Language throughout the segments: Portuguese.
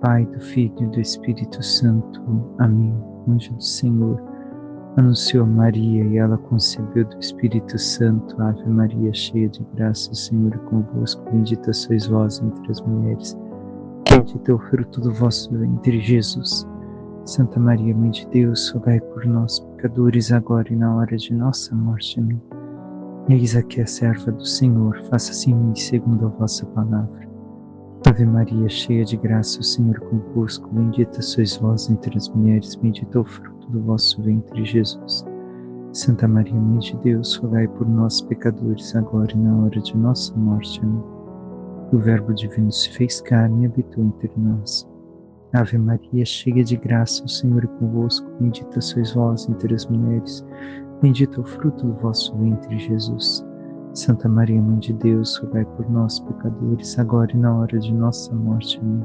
Pai, do Filho e do Espírito Santo. Amém. O anjo do Senhor anunciou a Maria e ela concebeu do Espírito Santo. Ave Maria, cheia de graça, o Senhor é convosco. Bendita sois vós entre as mulheres. Bendito é o fruto do vosso ventre, Jesus. Santa Maria, Mãe de Deus, rogai por nós, pecadores, agora e na hora de nossa morte. Amém. Eis aqui a serva do Senhor, faça-se em mim segundo a vossa palavra. Ave Maria, cheia de graça, o Senhor é convosco. Bendita sois vós entre as mulheres, bendito é o fruto do vosso ventre, Jesus. Santa Maria, Mãe de Deus, rogai por nós, pecadores, agora e na hora de nossa morte. Amém. O Verbo divino se fez carne e habitou entre nós. Ave Maria, cheia de graça, o Senhor é convosco. Bendita sois vós entre as mulheres, bendito é o fruto do vosso ventre, Jesus. Santa Maria, Mãe de Deus, rogai por nós, pecadores, agora e na hora de nossa morte. Amém.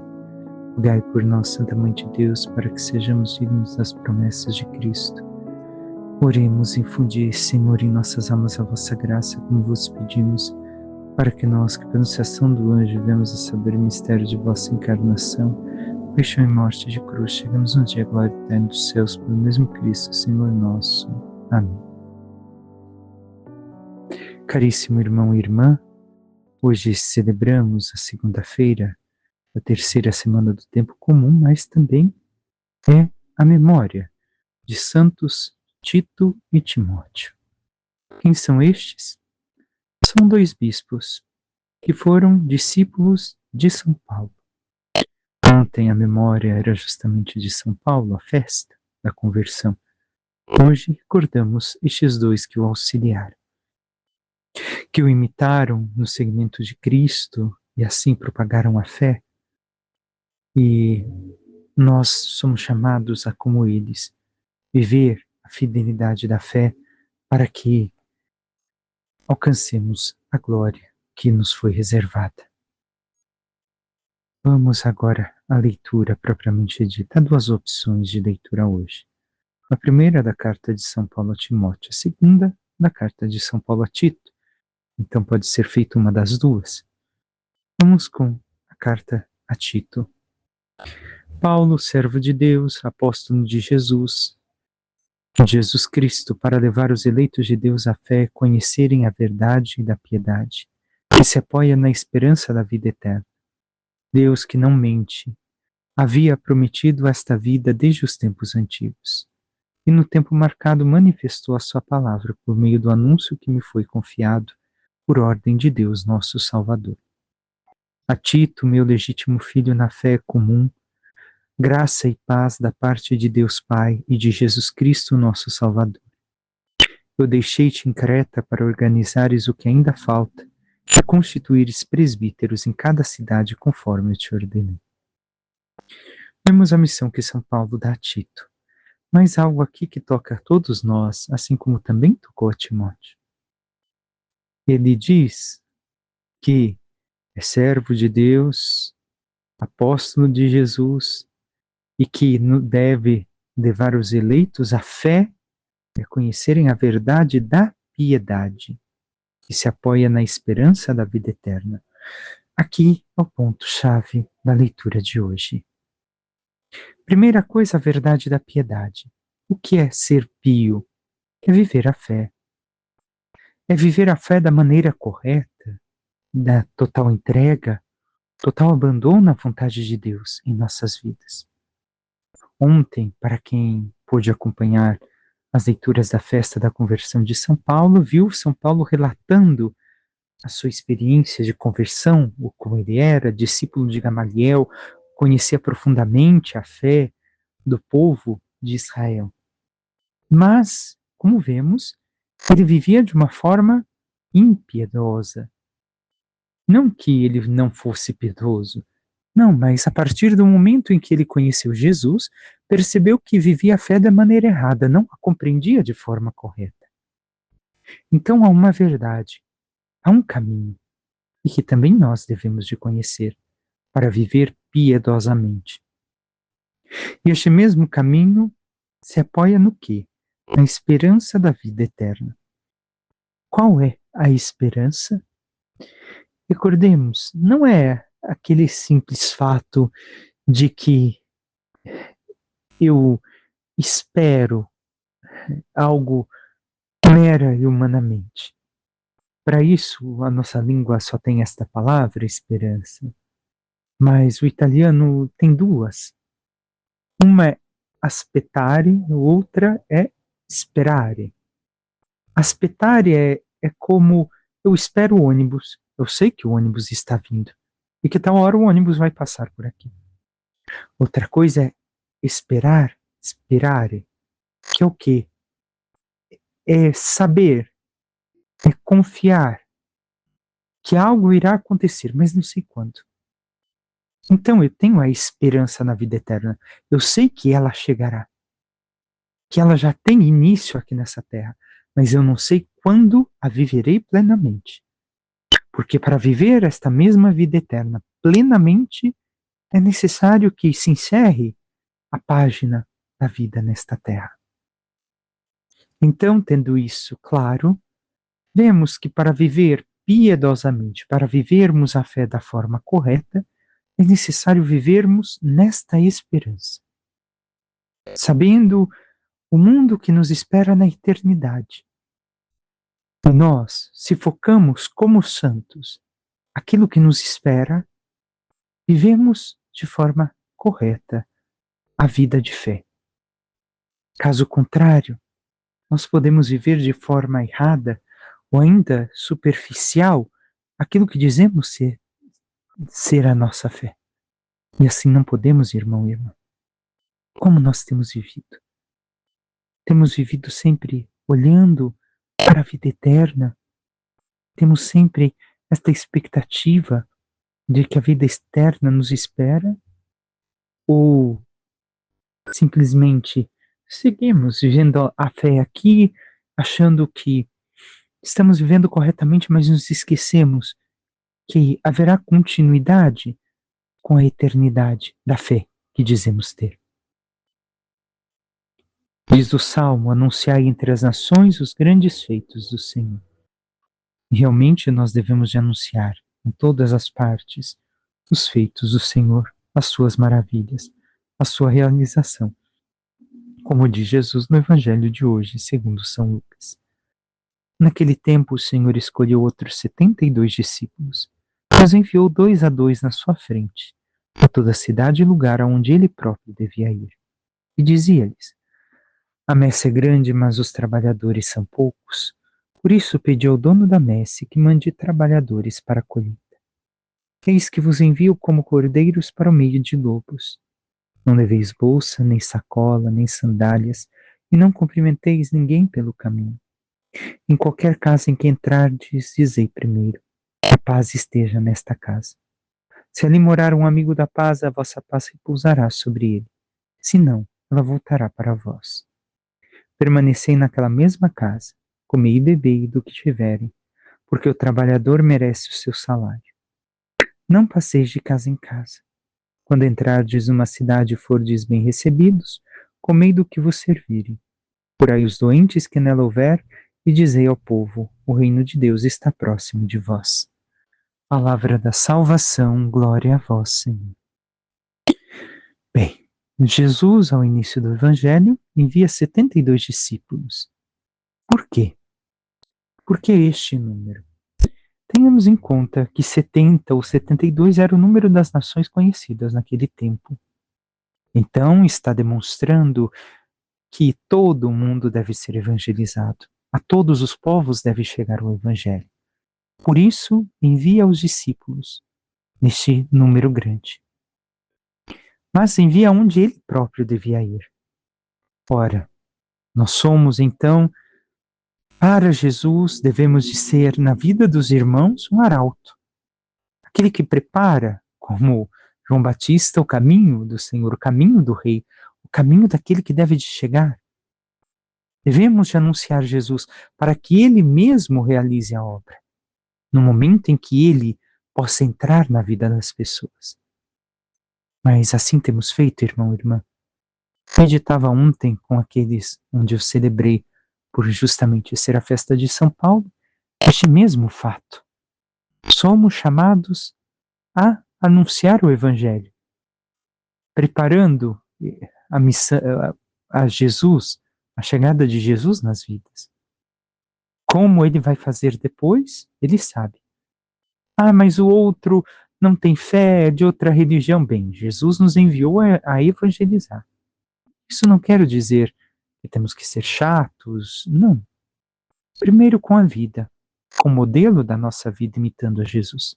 Rogai por nós, Santa Mãe de Deus, para que sejamos dignos das promessas de Cristo. Oremos, infundi, Senhor, em nossas almas a vossa graça, como vos pedimos, para que nós, que pela anunciação do anjo, vemos a saber o mistério de vossa encarnação, paixão e morte de cruz, chegamos no dia glória eterna dos céus, pelo mesmo Cristo, Senhor nosso. Amém. Caríssimo irmão e irmã, hoje celebramos a segunda-feira da terceira semana do tempo comum, mas também é a memória de Santos Tito e Timóteo. Quem são estes? São dois bispos que foram discípulos de São Paulo. Ontem a memória era justamente de São Paulo, a festa da conversão. Hoje recordamos estes dois que o auxiliaram, que o imitaram no seguimento de Cristo e assim propagaram a fé. E nós somos chamados a, como eles, viver a fidelidade da fé para que alcancemos a glória que nos foi reservada. Vamos agora à leitura propriamente dita. Há duas opções de leitura hoje. A primeira da carta de São Paulo a Timóteo, a segunda da carta de São Paulo a Tito. Então pode ser feita uma das duas. Vamos com a carta a Tito. Paulo, servo de Deus, apóstolo de Jesus Cristo, para levar os eleitos de Deus à fé, conhecerem a verdade e da piedade, que se apoia na esperança da vida eterna. Deus, que não mente, havia prometido esta vida desde os tempos antigos, e no tempo marcado manifestou a sua palavra por meio do anúncio que me foi confiado por ordem de Deus, nosso Salvador. A Tito, meu legítimo filho na fé comum, graça e paz da parte de Deus Pai e de Jesus Cristo, nosso Salvador. Eu deixei-te em Creta para organizares o que ainda falta e constituíres presbíteros em cada cidade conforme eu te ordenei. Vemos a missão que São Paulo dá a Tito, mas algo aqui que toca a todos nós, assim como também tocou a Timóteo. Ele diz que é servo de Deus, apóstolo de Jesus, e que deve levar os eleitos à fé, a conhecerem a verdade da piedade, que se apoia na esperança da vida eterna. Aqui é o ponto-chave da leitura de hoje. Primeira coisa, a verdade da piedade. O que é ser pio? É viver a fé. É viver a fé da maneira correta, da total entrega, total abandono à vontade de Deus em nossas vidas. Ontem, para quem pôde acompanhar as leituras da festa da conversão de São Paulo, viu São Paulo relatando a sua experiência de conversão, como ele era, discípulo de Gamaliel, conhecia profundamente a fé do povo de Israel. Mas, como vemos, ele vivia de uma forma impiedosa. Não que ele não fosse piedoso, não, mas a partir do momento em que ele conheceu Jesus, percebeu que vivia a fé da maneira errada, não a compreendia de forma correta. Então há uma verdade, há um caminho, e que também nós devemos de conhecer, para viver piedosamente. E este mesmo caminho se apoia no quê? Na esperança da vida eterna. Qual é a esperança? Recordemos, não é aquele simples fato de que eu espero algo mera e humanamente. Para isso, a nossa língua só tem esta palavra, esperança. Mas o italiano tem duas. Uma é aspettare, outra é sperare. Aspettare é como eu espero o ônibus, eu sei que o ônibus está vindo e que tal hora o ônibus vai passar por aqui. Outra coisa é esperar, sperare, que é o quê? É saber, é confiar que algo irá acontecer, mas não sei quando. Então eu tenho a esperança na vida eterna. Eu sei que ela chegará, que ela já tem início aqui nessa terra, mas eu não sei quando a viverei plenamente. Porque para viver esta mesma vida eterna plenamente, é necessário que se encerre a página da vida nesta terra. Então, tendo isso claro, vemos que para viver piedosamente, para vivermos a fé da forma correta, é necessário vivermos nesta esperança, sabendo o mundo que nos espera na eternidade. E nós, se focamos como santos aquilo que nos espera, vivemos de forma correta a vida de fé. Caso contrário, nós podemos viver de forma errada ou ainda superficial aquilo que dizemos ser a nossa fé. E assim não podemos, irmão e irmã. Como nós temos vivido? Temos vivido sempre olhando para a vida eterna, temos sempre esta expectativa de que a vida externa nos espera, ou simplesmente seguimos vivendo a fé aqui, achando que estamos vivendo corretamente, mas nos esquecemos que haverá continuidade com a eternidade da fé que dizemos ter. Diz o Salmo: anunciai entre as nações os grandes feitos do Senhor. E realmente nós devemos de anunciar em todas as partes os feitos do Senhor, as suas maravilhas, a sua realização. Como diz Jesus no Evangelho de hoje, segundo São Lucas. Naquele tempo o Senhor escolheu outros 72 discípulos, e os enviou 2 a 2 na sua frente, a toda a cidade e lugar aonde ele próprio devia ir. E dizia-lhes: a messe é grande, mas os trabalhadores são poucos. Por isso pedi ao dono da messe que mande trabalhadores para a colheita. Eis que vos envio como cordeiros para o meio de lobos. Não leveis bolsa, nem sacola, nem sandálias, e não cumprimenteis ninguém pelo caminho. Em qualquer casa em que entrardes, dizei primeiro: a paz esteja nesta casa. Se ali morar um amigo da paz, a vossa paz repousará sobre ele. Se não, ela voltará para vós. Permanecei naquela mesma casa, comei e bebei do que tiverem, porque o trabalhador merece o seu salário. Não passeis de casa em casa. Quando entrardes numa cidade e fordes bem recebidos, comei do que vos servirem. Curai os doentes que nela houver, e dizei ao povo: o reino de Deus está próximo de vós. Palavra da salvação, glória a vós, Senhor. Bem, Jesus, ao início do Evangelho, envia 72 discípulos. Por quê? Por que este número? Tenhamos em conta que 70 ou 72 era o número das nações conhecidas naquele tempo. Então, está demonstrando que todo o mundo deve ser evangelizado. A todos os povos deve chegar o Evangelho. Por isso, envia os discípulos neste número grande. Mas envia onde ele próprio devia ir. Ora, nós somos então, para Jesus, devemos de ser na vida dos irmãos um arauto. Aquele que prepara, como João Batista, o caminho do Senhor, o caminho do Rei, o caminho daquele que deve de chegar. Devemos de anunciar Jesus para que ele mesmo realize a obra, no momento em que ele possa entrar na vida das pessoas. Mas assim temos feito, irmão e irmã. Meditava ontem com aqueles onde eu celebrei, por justamente ser a festa de São Paulo, este mesmo fato. Somos chamados a anunciar o Evangelho. preparando a missão, a Jesus, a chegada de Jesus nas vidas. Como ele vai fazer depois, ele sabe. Ah, mas o outro não tem fé, é de outra religião. Bem, Jesus nos enviou a evangelizar. Isso não quer dizer que temos que ser chatos, não. Primeiro com a vida, com o modelo da nossa vida imitando a Jesus.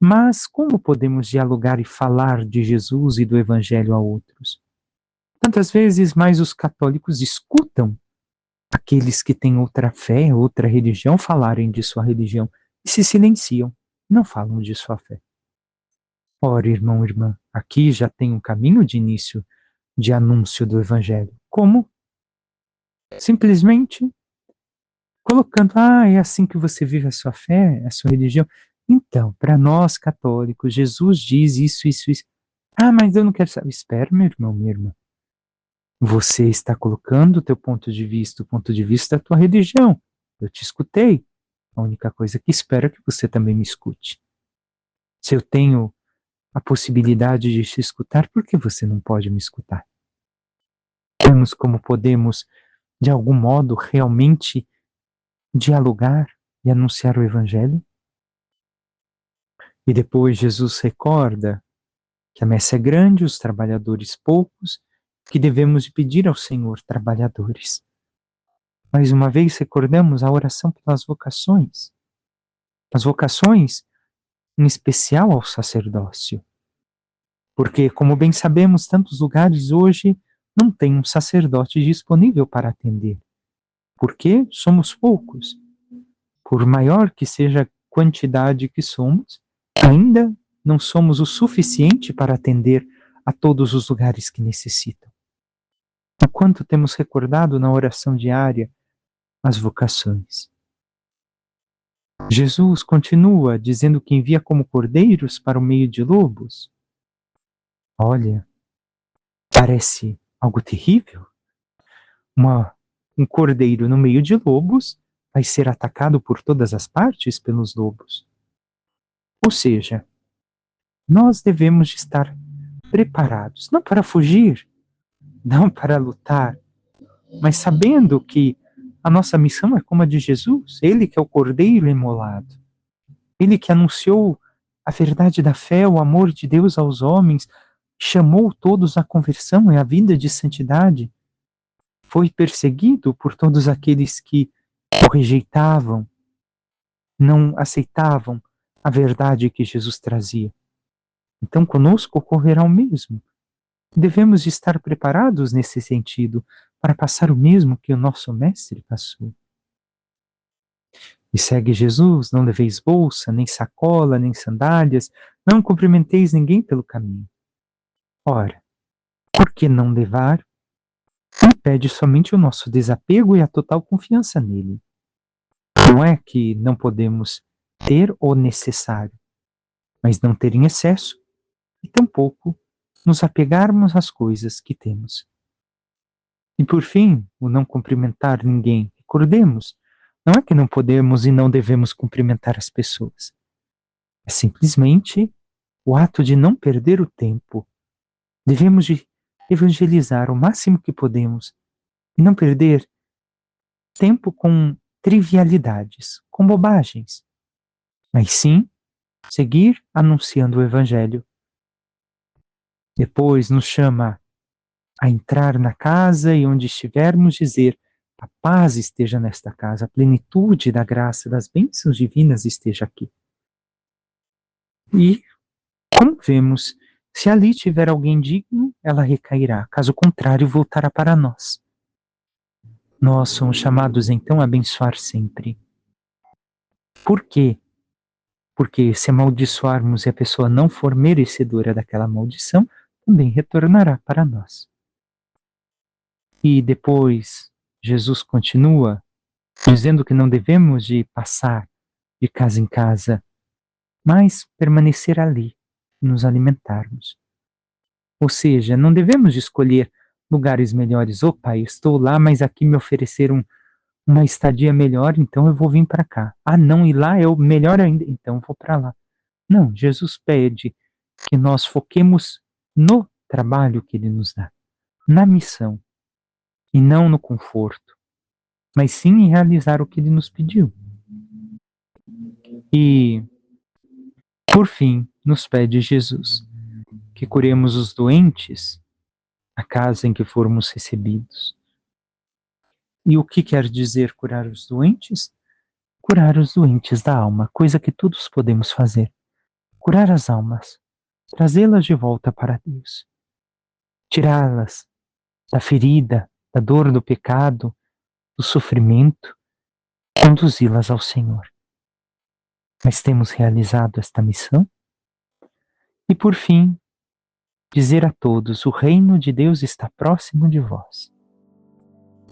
Mas como podemos dialogar e falar de Jesus e do Evangelho a outros? Tantas vezes mais os católicos escutam aqueles que têm outra fé, outra religião, falarem de sua religião e se silenciam, não falam de sua fé. Ora, irmão, irmã, aqui já tem um caminho de início de anúncio do Evangelho. Como? Simplesmente colocando, é assim que você vive a sua fé, a sua religião. Então, para nós católicos, Jesus diz isso, isso, isso. Ah, mas eu não quero saber. Espera, meu irmão, minha irmã. Você está colocando o teu ponto de vista, o ponto de vista da tua religião. Eu te escutei. A única coisa que espero é que você também me escute. Se eu tenho a possibilidade de te escutar, por que você não pode me escutar? Vemos como podemos, de algum modo, realmente dialogar e anunciar o Evangelho? E depois Jesus recorda que a messe é grande, os trabalhadores poucos, que devemos pedir ao Senhor trabalhadores. Mais uma vez recordamos a oração pelas vocações. As vocações, em especial ao sacerdócio. Porque, como bem sabemos, tantos lugares hoje não têm um sacerdote disponível para atender. Porque somos poucos. Por maior que seja a quantidade que somos, ainda não somos o suficiente para atender a todos os lugares que necessitam. O quanto temos recordado na oração diária as vocações. Jesus continua dizendo que envia como cordeiros para o meio de lobos. Olha, parece algo terrível. Um cordeiro no meio de lobos vai ser atacado por todas as partes pelos lobos. Ou seja, nós devemos estar preparados, não para fugir, não para lutar, mas sabendo que a nossa missão é como a de Jesus, ele que é o cordeiro imolado, ele que anunciou a verdade da fé, o amor de Deus aos homens, chamou todos à conversão e à vida de santidade, foi perseguido por todos aqueles que o rejeitavam, não aceitavam a verdade que Jesus trazia. Então conosco ocorrerá o mesmo. Devemos estar preparados nesse sentido para passar o mesmo que o nosso mestre passou. E segue Jesus, não leveis bolsa, nem sacola, nem sandálias, não cumprimenteis ninguém pelo caminho. Ora, por que não levar? Impede somente o nosso desapego e a total confiança nele. Não é que não podemos ter o necessário, mas não ter em excesso e tampouco nos apegarmos às coisas que temos. E por fim, o não cumprimentar ninguém. Recordemos, não é que não podemos e não devemos cumprimentar as pessoas. É simplesmente o ato de não perder o tempo. Devemos de evangelizar o máximo que podemos e não perder tempo com trivialidades, com bobagens, mas sim seguir anunciando o Evangelho. Depois nos chama a entrar na casa e onde estivermos dizer: a paz esteja nesta casa, a plenitude da graça, das bênçãos divinas esteja aqui. E, como vemos, se ali tiver alguém digno, ela recairá, caso contrário, voltará para nós. Nós somos chamados então a abençoar sempre. Por quê? Porque se amaldiçoarmos e a pessoa não for merecedora daquela maldição, também retornará para nós. E depois, Jesus continua dizendo que não devemos de passar de casa em casa, mas permanecer ali, nos alimentarmos. Ou seja, não devemos de escolher lugares melhores. Opa, eu estou lá, mas aqui me ofereceram uma estadia melhor, então eu vou vir para cá. Ah, não, e lá é o melhor ainda, então eu vou para lá. Não, Jesus pede que nós foquemos no trabalho que Ele nos dá, na missão, e não no conforto, mas sim em realizar o que Ele nos pediu. E, por fim, nos pede Jesus que curemos os doentes na casa em que formos recebidos. E o que quer dizer curar os doentes? Curar os doentes da alma, coisa que todos podemos fazer. Curar as almas, trazê-las de volta para Deus, tirá-las da ferida, da dor do pecado, do sofrimento, conduzi-las ao Senhor. Mas temos realizado esta missão? E por fim, dizer a todos: o reino de Deus está próximo de vós.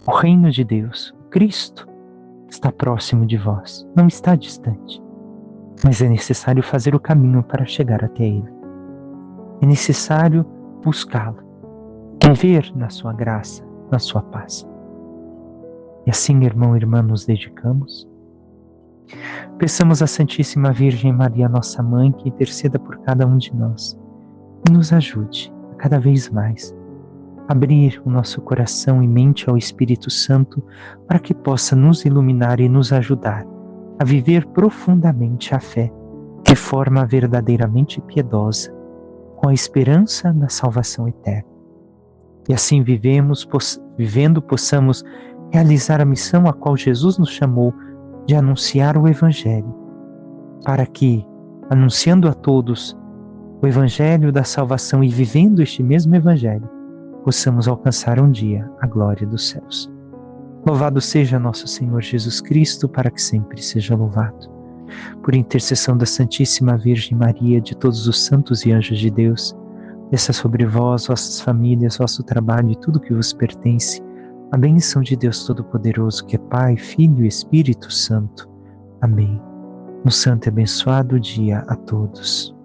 O reino de Deus, o Cristo, está próximo de vós, não está distante. Mas é necessário fazer o caminho para chegar até Ele. É necessário buscá-lo, viver na sua graça, na sua paz. E assim, irmão e irmã, nos dedicamos. Peçamos à Santíssima Virgem Maria, nossa Mãe, que interceda por cada um de nós e nos ajude a cada vez mais abrir o nosso coração e mente ao Espírito Santo para que possa nos iluminar e nos ajudar a viver profundamente a fé de forma verdadeiramente piedosa, com a esperança da salvação eterna. E assim vivendo, possamos realizar a missão a qual Jesus nos chamou de anunciar o Evangelho, para que, anunciando a todos o Evangelho da salvação e vivendo este mesmo Evangelho, possamos alcançar um dia a glória dos céus. Louvado seja nosso Senhor Jesus Cristo, para que sempre seja louvado. Por intercessão da Santíssima Virgem Maria, de todos os santos e anjos de Deus, desça sobre vós, vossas famílias, vosso trabalho e tudo que vos pertence, a bênção de Deus Todo-Poderoso, que é Pai, Filho e Espírito Santo. Amém. Um santo e abençoado dia a todos.